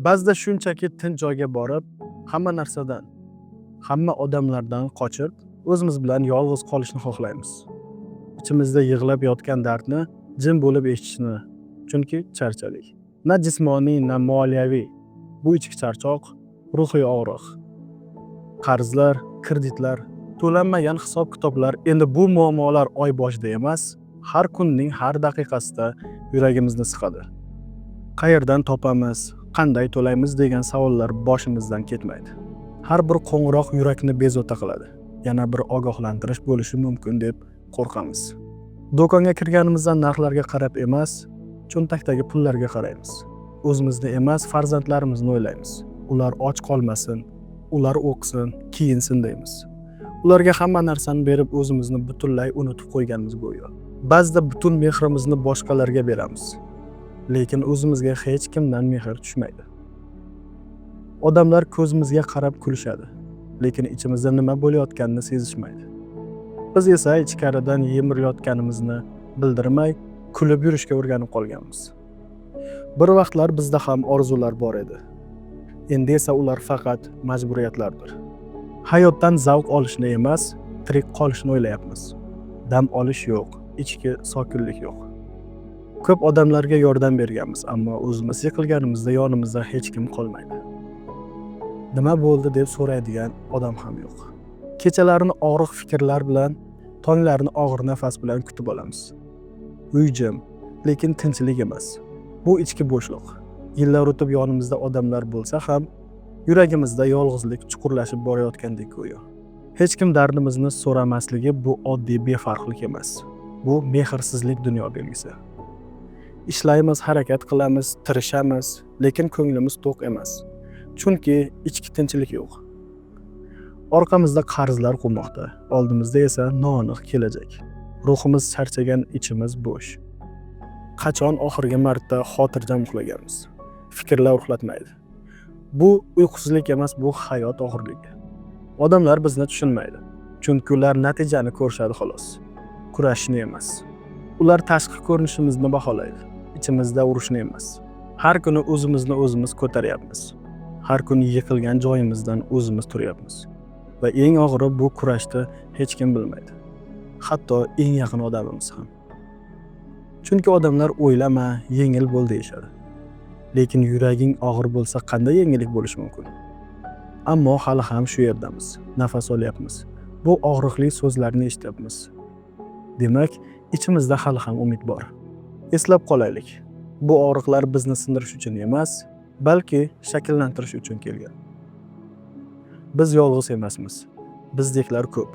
Ba'zida shunchaki tinch joyga borib, hamma narsadan, hamma odamlardan qochib, o'zimiz bilan yolg'iz qolishni xohlaymiz. Ichimizda yig'lab yotgan dardni jim bo'lib eshitishni, chunki charchadik. Na jismoniy, na moliyaviy. Bu ichki charchoq, ruhiy og'riq. Qarzlar, kreditlar, to'lanmagan hisob-kitoblar, endi bu muammolar oy boshida emas, har kunning har daqiqasida yuragimizni siqadi. Qayerdan topamiz, qanday to'laymiz degan savollar boshimizdan ketmaydi. Har bir qo'ng'iroq yurakni bezovta qiladi. Yana bir ogohlantirish bo'lishi mumkin deb qo'rqamiz. Do'konga kirganimizda narxlarga qarab emas, cho'ntakdagi pullarga qaraymiz. O'zimizni emas, farzandlarimizni o'ylaymiz. Ular och qolmasin, ular o'qisin, kiyinsin deymiz. Ularga hamma narsani berib o'zimizni butunlay unutib qo'yganmiz go'yo. Ba'zida butun mehrimizni boshqalarga beramiz. Lekin o'zimizga hech kimdan mehr tushmaydi. Odamlar ko'zimizga qarab kulishadi, lekin ichimizda nima bo'layotganini sezishmaydi. Biz esa ichkaridan yemirilayotganimizni bildirmay, kulib yurishga o'rganib qolganmiz. Bir vaqtlar bizda ham orzular bor edi. Endi esa ular faqat majburiyatlardir. Hayotdan zavq olishni emas, tirik qolishni o'ylayapmiz. Dam olish yo'q, ichki sokinlik yo'q. Ko'p odamlarga yordam berganmiz, ammo o'zimiz yiqilganimizda yonimizda hech kim qolmaydi. Nima bo'ldi deb so'raydigan odam ham yo'q. Kechalarini og'riq fikrlar bilan, tonglarini og'ir nafas bilan kutib olamiz. Uy jim, lekin tinchlik emas. Bu ichki bo'shliq. Yillar o'tib yonimizda odamlar bo'lsa ham, yuragimizda yolg'izlik chuqurlashib borayotgandek go'yo. Hech kim dardimizni so'ramasligi bu oddiy befarqlik emas. Bu mehrsizlik dunyo belgisi. Ishlaymiz, harakat qilamiz, tirishamiz, lekin ko'nglimiz to'q emas. Chunki ichki tinchlik yo'q. Orqamizda qarzlar qolmoqda, oldimizda esa noaniq kelajak. Ruhimiz charchagan, ichimiz bo'sh. Qachon oxirgi marta xotirjam uxlaganmiz? Fikrlar uxlatmaydi. Bu uyqusizlik emas, bu hayot og'irligi. Odamlar bizni tushunmaydi, chunki ular natijani ko'rishadi xolos. Kurashni emas. Ular tashqi ko'rinishimizni baholaydi, ichimizda urushni emas. Har kuni o'zimizni o'zimiz ko'taryapmiz. Har kuni yiqilgan joyimizdan o'zimiz turyapmiz. Va eng og'iri bu kurashni hech kim bilmaydi. Hatto eng yaqin odamimiz ham. Chunki odamlar o'ylama, yengil bo'l deyishadi. Lekin yuraging og'ir bo'lsa qanday yengillik bo'lishi mumkin? Ammo hali ham shu yerdamiz. Nafas olyapmiz. Bu og'riqli so'zlarni eshityapmiz. Demak, ichimizda hali ham umid bor. Eslab qolaylik. Bu og'riqlar bizni sindirish uchun emas, balki shakllantirish uchun kelgan. Biz yolg'iz emasmiz. Bizdeklar ko'p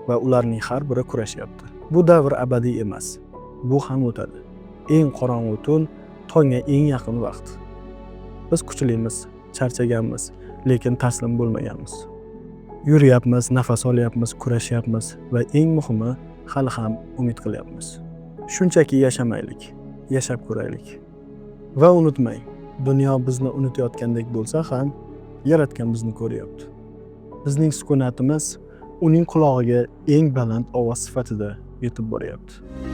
va ularning har biri kurashyapti. Bu davr abadiy emas. Bu ham o'tadi. Eng qorong'u tun, tongga eng yaqin vaqt. Biz kuchlimiz, charchaganmiz, lekin taslim bo'lmaganmiz. Yuryapmiz, nafas olyapmiz, kurashyapmiz va eng muhimi, hali ham umid qilyapmiz. Shunchaki yashamaylik, yashab ko'raylik. Va unutmang, dunyo bizni unutayotgandek bo'lsa ham, Yaratgan bizni ko'ryapti. Bizning sukunatimiz uning qulog'iga eng baland ovoz sifatida yetib boryapti.